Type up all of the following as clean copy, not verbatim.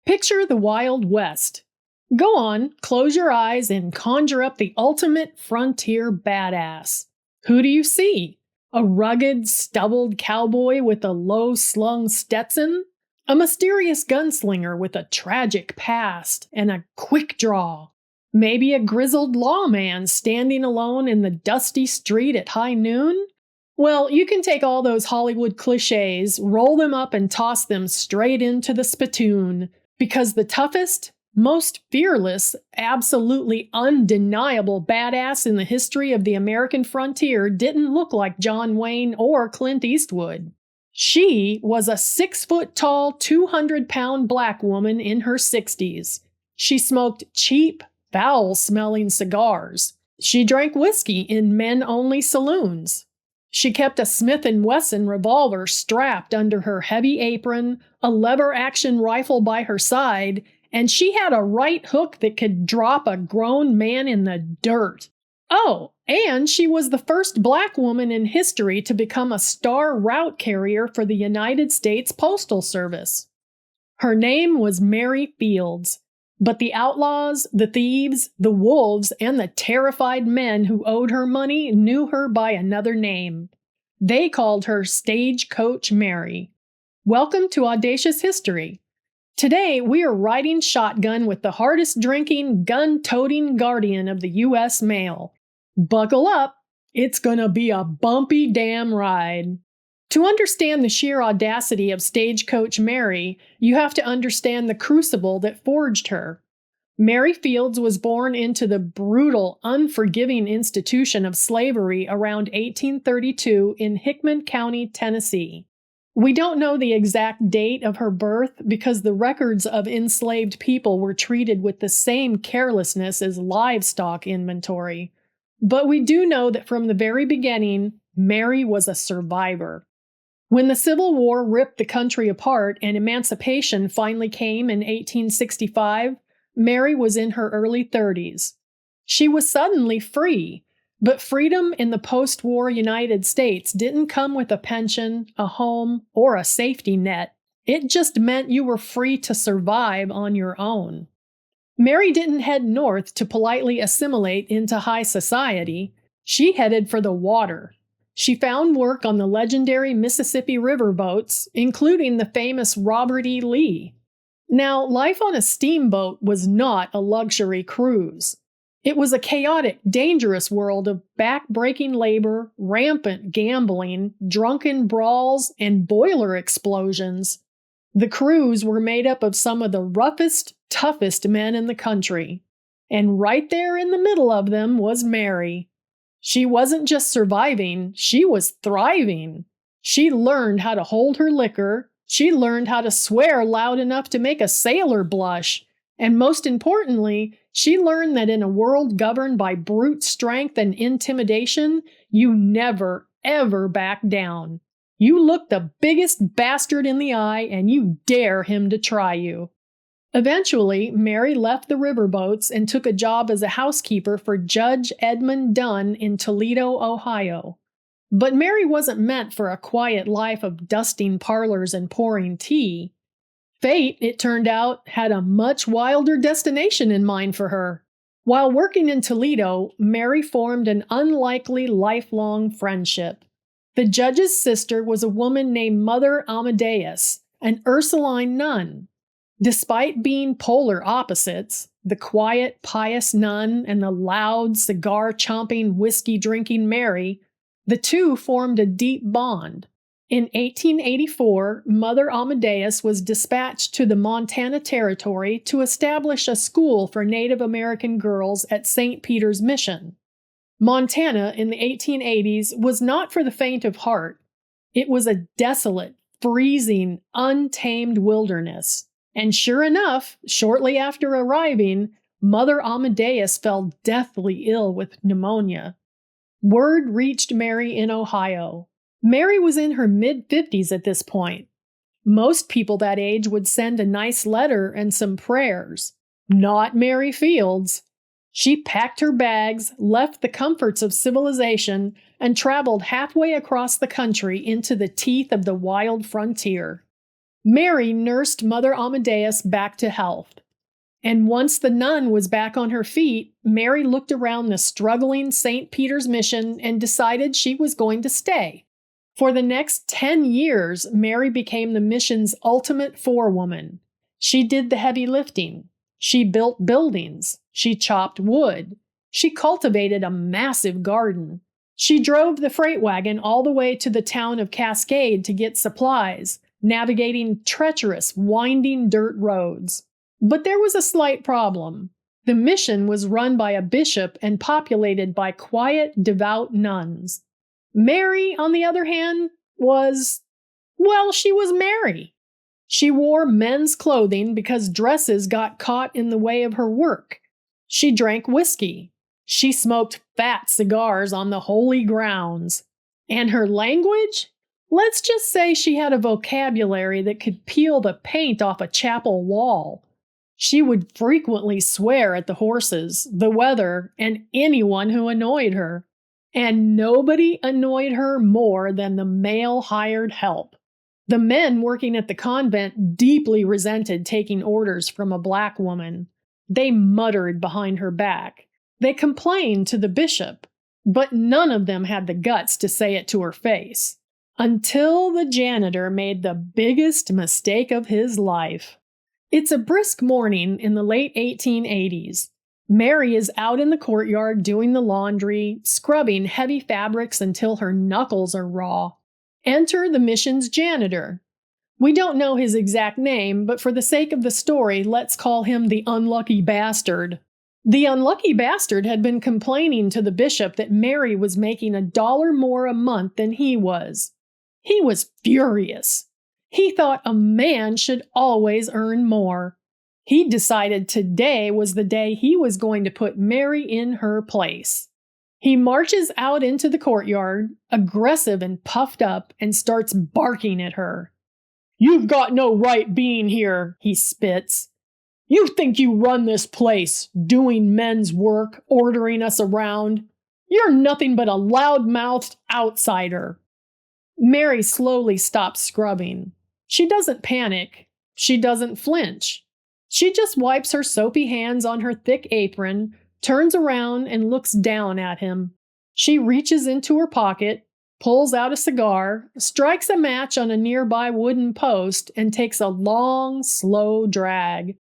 Picture the Wild West. Go on, close your eyes and conjure up the ultimate frontier badass. Who do you see? A rugged, stubbled cowboy with a low-slung Stetson? A mysterious gunslinger with a tragic past and a quick draw? Maybe a grizzled lawman standing alone in the dusty street at high noon? Well, you can take all those Hollywood cliches, roll them up and toss them straight into the spittoon, because the toughest, most fearless, absolutely undeniable badass in the history of the American frontier didn't look like John Wayne or Clint Eastwood. She was a 6-foot-tall, 200-pound black woman in her 60s. She smoked cheap, foul-smelling cigars. She drank whiskey in men-only saloons. She kept a Smith & Wesson revolver strapped under her heavy apron, a lever-action rifle by her side, and she had a right hook that could drop a grown man in the dirt. Oh, and she was the first black woman in history to become a star route carrier for the United States Postal Service. Her name was Mary Fields, but the outlaws, the thieves, the wolves, and the terrified men who owed her money knew her by another name. They called her Stagecoach Mary. Welcome to Audacious History. Today, we are riding shotgun with the hardest-drinking, gun-toting guardian of the U.S. mail. Buckle up, it's gonna be a bumpy damn ride. To understand the sheer audacity of Stagecoach Mary, you have to understand the crucible that forged her. Mary Fields was born into the brutal, unforgiving institution of slavery around 1832 in Hickman County, Tennessee. We don't know the exact date of her birth because the records of enslaved people were treated with the same carelessness as livestock inventory. But we do know that from the very beginning, Mary was a survivor. When the Civil War ripped the country apart and emancipation finally came in 1865, Mary was in her early 30s. She was suddenly free, but freedom in the post-war United States didn't come with a pension, a home, or a safety net. It just meant you were free to survive on your own. Mary didn't head north to politely assimilate into high society. She headed for the water. She found work on the legendary Mississippi River boats, including the famous Robert E. Lee. Now, life on a steamboat was not a luxury cruise. It was a chaotic, dangerous world of back-breaking labor, rampant gambling, drunken brawls, and boiler explosions. The crews were made up of some of the roughest, toughest men in the country. And right there in the middle of them was Mary. She wasn't just surviving, she was thriving. She learned how to hold her liquor. She learned how to swear loud enough to make a sailor blush. And most importantly, she learned that in a world governed by brute strength and intimidation, you never, ever back down. You look the biggest bastard in the eye and you dare him to try you. Eventually, Mary left the riverboats and took a job as a housekeeper for Judge Edmund Dunn in Toledo, Ohio. But Mary wasn't meant for a quiet life of dusting parlors and pouring tea. Fate, it turned out, had a much wilder destination in mind for her. While working in Toledo, Mary formed an unlikely lifelong friendship. The judge's sister was a woman named Mother Amadeus, an Ursuline nun. Despite being polar opposites, the quiet, pious nun and the loud, cigar-chomping, whiskey-drinking Mary, the two formed a deep bond. In 1884, Mother Amadeus was dispatched to the Montana Territory to establish a school for Native American girls at St. Peter's Mission. Montana in the 1880s was not for the faint of heart. It was a desolate, freezing, untamed wilderness. And sure enough, shortly after arriving, Mother Amadeus fell deathly ill with pneumonia. Word reached Mary in Ohio. Mary was in her mid-50s at this point. Most people that age would send a nice letter and some prayers. Not Mary Fields. She packed her bags, left the comforts of civilization, and traveled halfway across the country into the teeth of the wild frontier. Mary nursed Mother Amadeus back to health. And once the nun was back on her feet, Mary looked around the struggling St. Peter's mission and decided she was going to stay. For the next 10 years, Mary became the mission's ultimate forewoman. She did the heavy lifting. She built buildings. She chopped wood. She cultivated a massive garden. She drove the freight wagon all the way to the town of Cascade to get supplies, navigating treacherous, winding dirt roads. But there was a slight problem. The mission was run by a bishop and populated by quiet, devout nuns. Mary, on the other hand, she was Mary. She wore men's clothing because dresses got caught in the way of her work. She drank whiskey. She smoked fat cigars on the holy grounds. And her language? Let's just say she had a vocabulary that could peel the paint off a chapel wall. She would frequently swear at the horses, the weather, and anyone who annoyed her. And nobody annoyed her more than the male hired help. The men working at the convent deeply resented taking orders from a black woman. They muttered behind her back. They complained to the bishop, but none of them had the guts to say it to her face. Until the janitor made the biggest mistake of his life. It's a brisk morning in the late 1880s. Mary is out in the courtyard doing the laundry, scrubbing heavy fabrics until her knuckles are raw. Enter the mission's janitor. We don't know his exact name, but for the sake of the story, let's call him the unlucky bastard. The unlucky bastard had been complaining to the bishop that Mary was making $1 more a month than he was. He was furious. He thought a man should always earn more. He decided today was the day he was going to put Mary in her place. He marches out into the courtyard, aggressive and puffed up, and starts barking at her. "You've got no right being here," he spits. "You think you run this place, doing men's work, ordering us around. You're nothing but a loud-mouthed outsider." Mary slowly stops scrubbing. She doesn't panic. She doesn't flinch. She just wipes her soapy hands on her thick apron, turns around, and looks down at him. She reaches into her pocket, pulls out a cigar, strikes a match on a nearby wooden post, and takes a long, slow drag.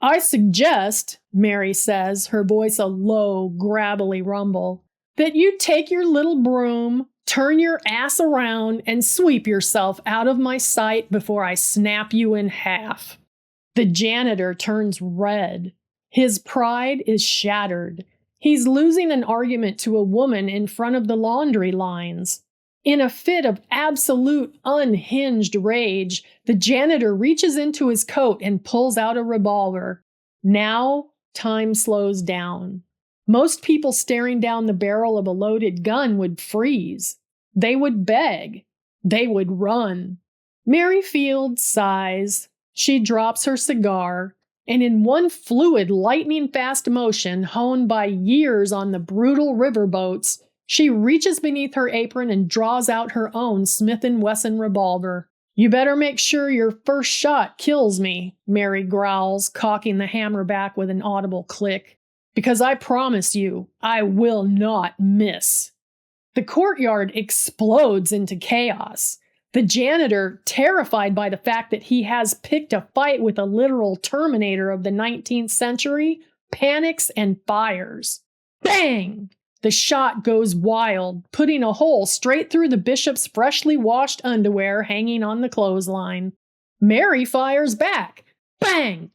"I suggest," Mary says, her voice a low, gravelly rumble, "that you take your little broom, turn your ass around, and sweep yourself out of my sight before I snap you in half." The janitor turns red. His pride is shattered. He's losing an argument to a woman in front of the laundry lines. In a fit of absolute unhinged rage, the janitor reaches into his coat and pulls out a revolver. Now, time slows down. Most people staring down the barrel of a loaded gun would freeze. They would beg. They would run. Mary Field sighs. She drops her cigar, and in one fluid, lightning-fast motion honed by years on the brutal riverboats, she reaches beneath her apron and draws out her own Smith & Wesson revolver. "You better make sure your first shot kills me," Mary growls, cocking the hammer back with an audible click. "Because I promise you, I will not miss." The courtyard explodes into chaos. The janitor, terrified by the fact that he has picked a fight with a literal Terminator of the 19th century, panics and fires. Bang! The shot goes wild, putting a hole straight through the bishop's freshly washed underwear hanging on the clothesline. Mary fires back. Bang!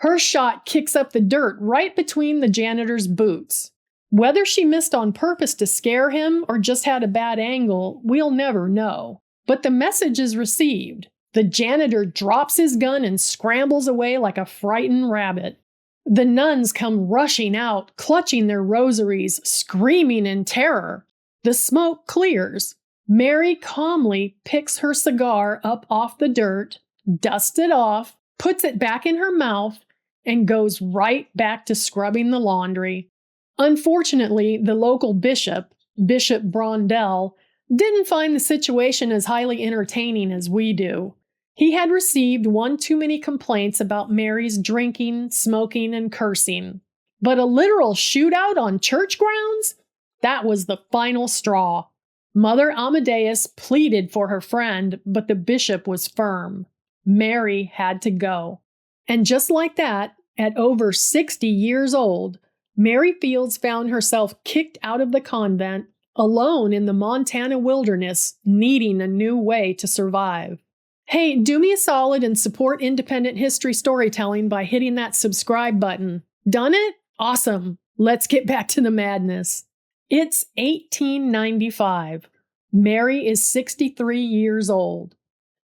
Her shot kicks up the dirt right between the janitor's boots. Whether she missed on purpose to scare him or just had a bad angle, we'll never know. But the message is received. The janitor drops his gun and scrambles away like a frightened rabbit. The nuns come rushing out, clutching their rosaries, screaming in terror. The smoke clears. Mary calmly picks her cigar up off the dirt, dusts it off, puts it back in her mouth, and goes right back to scrubbing the laundry. Unfortunately, the local bishop, Bishop Brondell, didn't find the situation as highly entertaining as we do. He had received one too many complaints about Mary's drinking, smoking, and cursing. But a literal shootout on church grounds? That was the final straw. Mother Amadeus pleaded for her friend, but the bishop was firm. Mary had to go. And just like that, at over 60 years old, Mary Fields found herself kicked out of the convent, alone in the Montana wilderness, needing a new way to survive. Hey, do me a solid and support independent history storytelling by hitting that subscribe button. Done it? Awesome. Let's get back to the madness. It's 1895. Mary is 63 years old.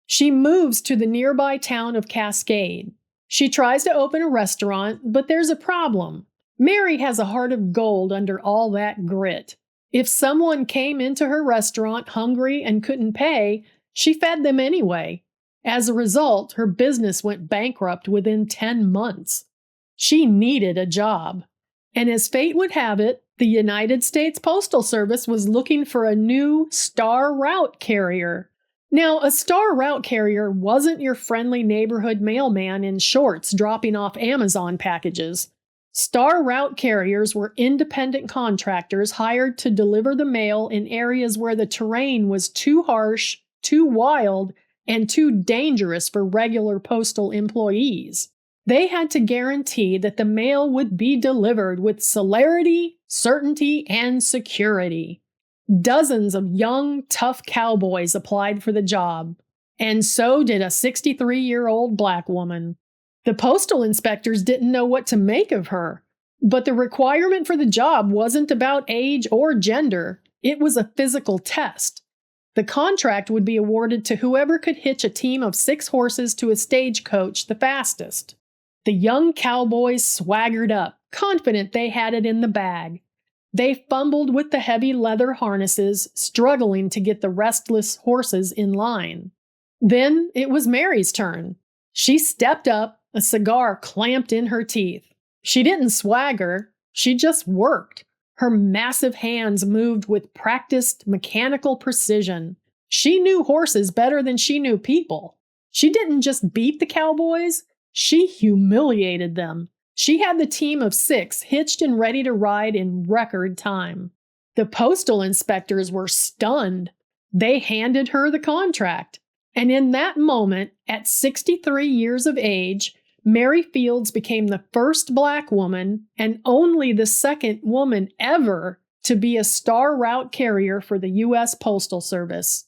She moves to the nearby town of Cascade. She tries to open a restaurant, but there's a problem. Mary has a heart of gold under all that grit. If someone came into her restaurant hungry and couldn't pay, she fed them anyway. As a result, her business went bankrupt within 10 months. She needed a job. And as fate would have it, the United States Postal Service was looking for a new star route carrier. Now, a star route carrier wasn't your friendly neighborhood mailman in shorts dropping off Amazon packages. Star route carriers were independent contractors hired to deliver the mail in areas where the terrain was too harsh, too wild, and too dangerous for regular postal employees. They had to guarantee that the mail would be delivered with celerity, certainty, and security. Dozens of young, tough cowboys applied for the job, and so did a 63-year-old black woman. The postal inspectors didn't know what to make of her, but the requirement for the job wasn't about age or gender. It was a physical test. The contract would be awarded to whoever could hitch a team of 6 horses to a stagecoach the fastest. The young cowboys swaggered up, confident they had it in the bag. They fumbled with the heavy leather harnesses, struggling to get the restless horses in line. Then it was Mary's turn. She stepped up, a cigar clamped in her teeth. She didn't swagger, she just worked. Her massive hands moved with practiced mechanical precision. She knew horses better than she knew people. She didn't just beat the cowboys, she humiliated them. She had the team of 6 hitched and ready to ride in record time. The postal inspectors were stunned. They handed her the contract. And in that moment, at 63 years of age, Mary Fields became the first black woman and only the second woman ever to be a star route carrier for the U.S. Postal Service.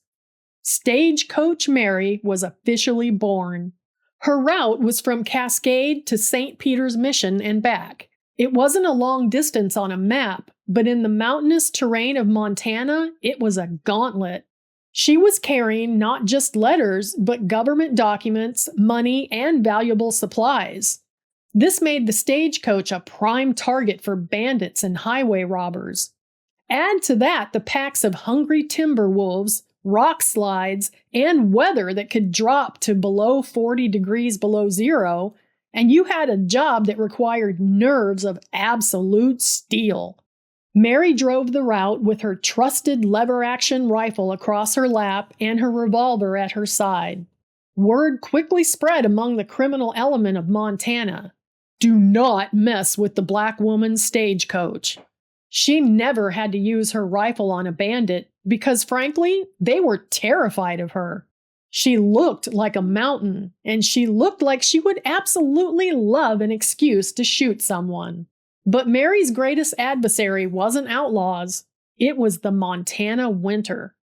Stagecoach Mary was officially born. Her route was from Cascade to St. Peter's Mission and back. It wasn't a long distance on a map, but in the mountainous terrain of Montana, it was a gauntlet. She was carrying not just letters, but government documents, money, and valuable supplies. This made the stagecoach a prime target for bandits and highway robbers. Add to that the packs of hungry timber wolves, rock slides, and weather that could drop to below 40 degrees below zero, and you had a job that required nerves of absolute steel. Mary drove the route with her trusted lever-action rifle across her lap and her revolver at her side. Word quickly spread among the criminal element of Montana. Do not mess with the black woman's stagecoach. She never had to use her rifle on a bandit because, frankly, they were terrified of her. She looked like a mountain, and she looked like she would absolutely love an excuse to shoot someone. But Mary's greatest adversary wasn't outlaws. It was the Montana winter.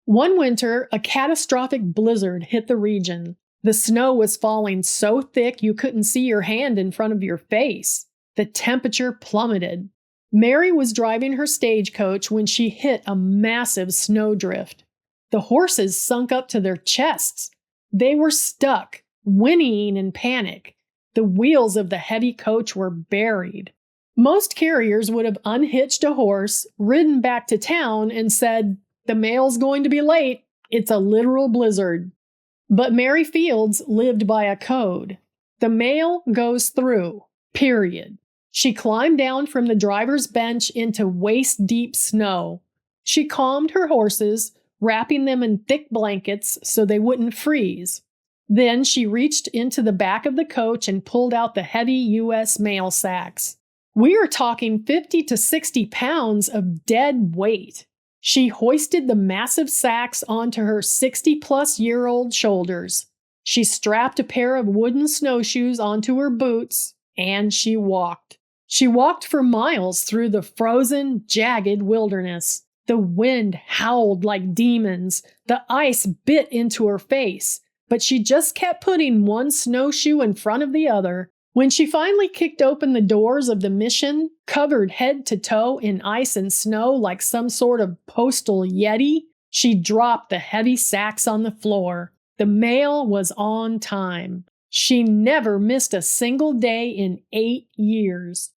One winter, a catastrophic blizzard hit the region. The snow was falling so thick you couldn't see your hand in front of your face. The temperature plummeted. Mary was driving her stagecoach when she hit a massive snowdrift. The horses sunk up to their chests. They were stuck, whinnying in panic. The wheels of the heavy coach were buried. Most carriers would have unhitched a horse, ridden back to town, and said, "The mail's going to be late. It's a literal blizzard." But Mary Fields lived by a code. The mail goes through, period. She climbed down from the driver's bench into waist-deep snow. She calmed her horses, wrapping them in thick blankets so they wouldn't freeze. Then she reached into the back of the coach and pulled out the heavy U.S. mail sacks. We are talking 50 to 60 pounds of dead weight. She hoisted the massive sacks onto her 60-plus-year-old shoulders. She strapped a pair of wooden snowshoes onto her boots, and she walked. She walked for miles through the frozen, jagged wilderness. The wind howled like demons. The ice bit into her face, but she just kept putting one snowshoe in front of the other. When she finally kicked open the doors of the mission, covered head to toe in ice and snow like some sort of postal yeti, she dropped the heavy sacks on the floor. The mail was on time. She never missed a single day in 8 years.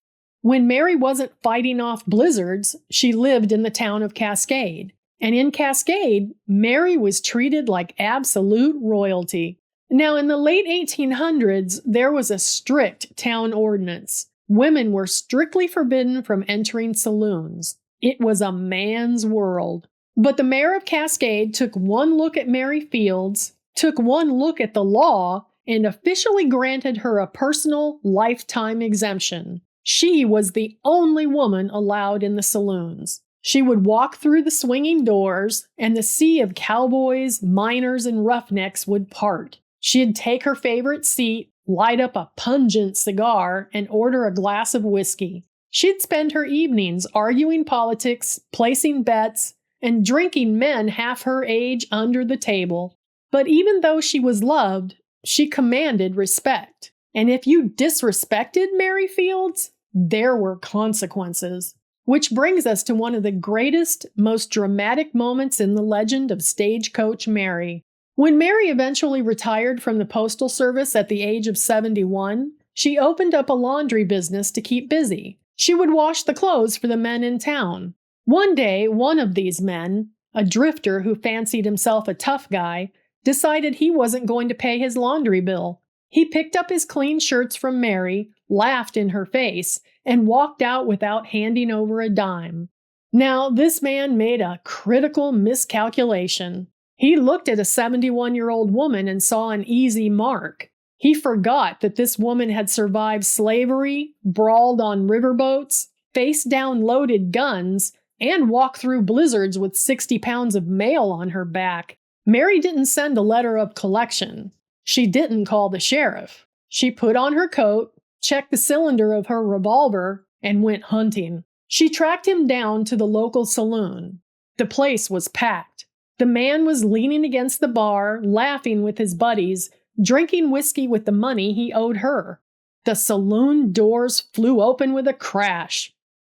When Mary wasn't fighting off blizzards, she lived in the town of Cascade. And in Cascade, Mary was treated like absolute royalty. Now, in the late 1800s, there was a strict town ordinance. Women were strictly forbidden from entering saloons. It was a man's world. But the mayor of Cascade took one look at Mary Fields, took one look at the law, and officially granted her a personal lifetime exemption. She was the only woman allowed in the saloons. She would walk through the swinging doors, and the sea of cowboys, miners, and roughnecks would part. She'd take her favorite seat, light up a pungent cigar, and order a glass of whiskey. She'd spend her evenings arguing politics, placing bets, and drinking men half her age under the table. But even though she was loved, she commanded respect. And if you disrespected Mary Fields, there were consequences. Which brings us to one of the greatest, most dramatic moments in the legend of Stagecoach Mary. When Mary eventually retired from the Postal Service at the age of 71, she opened up a laundry business to keep busy. She would wash the clothes for the men in town. One day, one of these men, a drifter who fancied himself a tough guy, decided he wasn't going to pay his laundry bill. He picked up his clean shirts from Mary, laughed in her face, and walked out without handing over a dime. Now, this man made a critical miscalculation. He looked at a 71-year-old woman and saw an easy mark. He forgot that this woman had survived slavery, brawled on riverboats, faced down loaded guns, and walked through blizzards with 60 pounds of mail on her back. Mary didn't send a letter of collection. She didn't call the sheriff. She put on her coat, checked the cylinder of her revolver, and went hunting. She tracked him down to the local saloon. The place was packed. The man was leaning against the bar, laughing with his buddies, drinking whiskey with the money he owed her. The saloon doors flew open with a crash.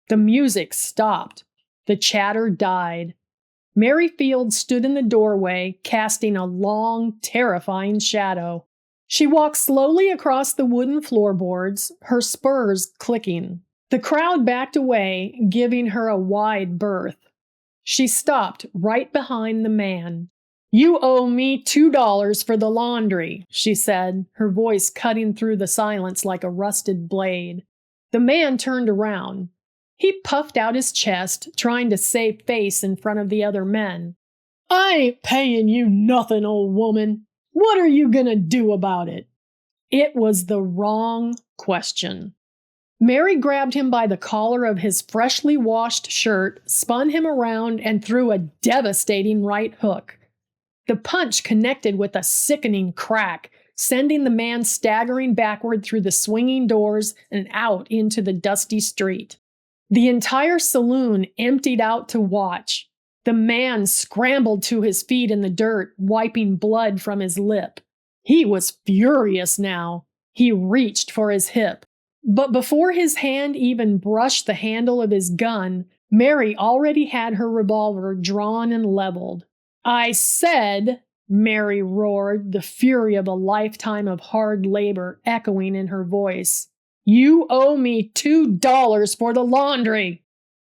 The music stopped. The chatter died. Mary Fields stood in the doorway, casting a long, terrifying shadow. She walked slowly across the wooden floorboards, her spurs clicking. The crowd backed away, giving her a wide berth. She stopped right behind the man. "You owe me $2 for the laundry," she said, her voice cutting through the silence like a rusted blade. The man turned around. He puffed out his chest, trying to save face in front of the other men. "I ain't paying you nothing, old woman. What are you gonna do about it?" It was the wrong question. Mary grabbed him by the collar of his freshly washed shirt, spun him around, and threw a devastating right hook. The punch connected with a sickening crack, sending the man staggering backward through the swinging doors and out into the dusty street. The entire saloon emptied out to watch. The man scrambled to his feet in the dirt, wiping blood from his lip. He was furious now. He reached for his hip. But before his hand even brushed the handle of his gun, Mary already had her revolver drawn and leveled. "I said," Mary roared, the fury of a lifetime of hard labor echoing in her voice, "you owe me $2 for the laundry."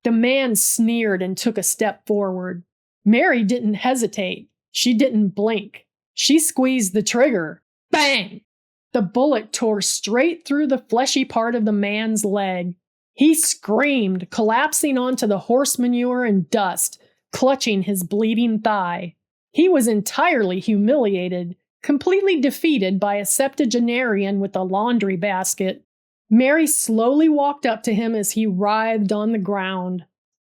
The man sneered and took a step forward. Mary didn't hesitate. She didn't blink. She squeezed the trigger. Bang! The bullet tore straight through the fleshy part of the man's leg. He screamed, collapsing onto the horse manure and dust, clutching his bleeding thigh. He was entirely humiliated, Completely defeated by a septuagenarian with a laundry basket, Mary slowly walked up to him as he writhed on the ground.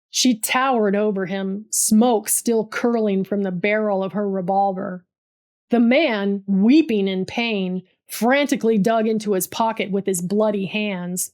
She towered over him, smoke still curling from the barrel of her revolver. The man, weeping in pain, frantically dug into his pocket with his bloody hands.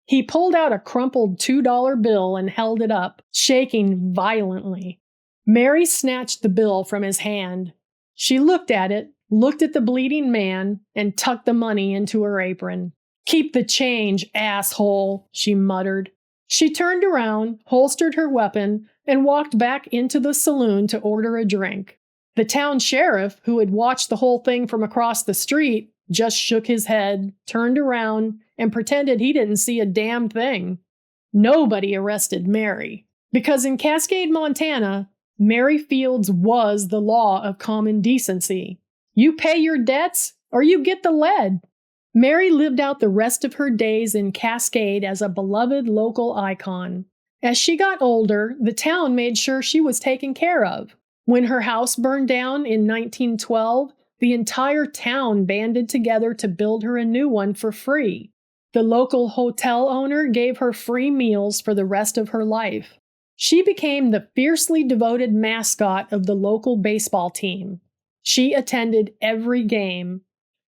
He pulled out a crumpled $2 bill and held it up, shaking violently. Mary snatched the bill from his hand. She looked at it, looked at the bleeding man, and tucked the money into her apron. "Keep the change, asshole," she muttered. She turned around, holstered her weapon, and walked back into the saloon to order a drink. The town sheriff, who had watched the whole thing from across the street, just shook his head, turned around, and pretended he didn't see a damn thing. Nobody arrested Mary, because in Cascade, Montana, Mary Fields was the law of common decency. You pay your debts, or you get the lead. Mary lived out the rest of her days in Cascade as a beloved local icon. As she got older, the town made sure she was taken care of. When her house burned down in 1912, the entire town banded together to build her a new one for free. The local hotel owner gave her free meals for the rest of her life. She became the fiercely devoted mascot of the local baseball team. She attended every game.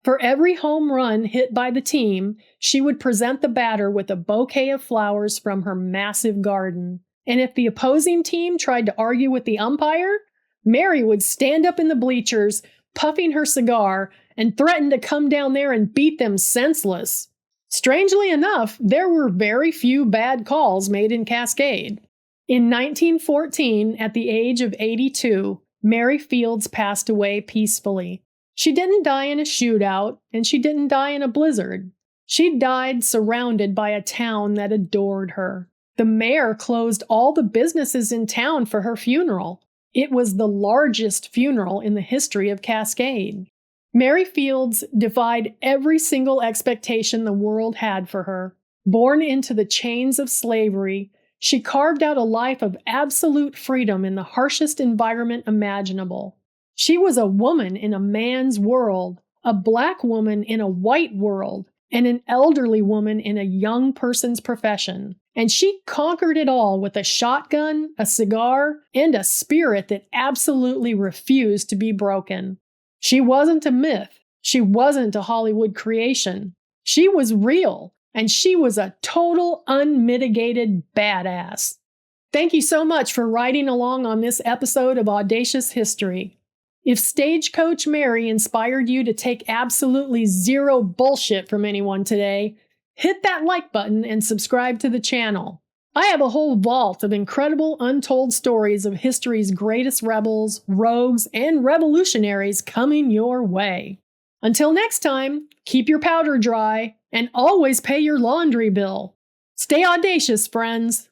For every home run hit by the team, she would present the batter with a bouquet of flowers from her massive garden. And if the opposing team tried to argue with the umpire, Mary would stand up in the bleachers, puffing her cigar, and threaten to come down there and beat them senseless. Strangely enough, there were very few bad calls made in Cascade. In 1914, at the age of 82, Mary Fields passed away peacefully. She didn't die in a shootout, and she didn't die in a blizzard. She died surrounded by a town that adored her. The mayor closed all the businesses in town for her funeral. It was the largest funeral in the history of Cascade. Mary Fields defied every single expectation the world had for her. Born into the chains of slavery, she carved out a life of absolute freedom in the harshest environment imaginable. She was a woman in a man's world, a black woman in a white world, and an elderly woman in a young person's profession. And she conquered it all with a shotgun, a cigar, and a spirit that absolutely refused to be broken. She wasn't a myth. She wasn't a Hollywood creation. She was real, and she was a total unmitigated badass. Thank you so much for riding along on this episode of Audacious History. If Stagecoach Mary inspired you to take absolutely zero bullshit from anyone today, hit that like button and subscribe to the channel. I have a whole vault of incredible untold stories of history's greatest rebels, rogues, and revolutionaries coming your way. Until next time, keep your powder dry and always pay your laundry bill. Stay audacious, friends.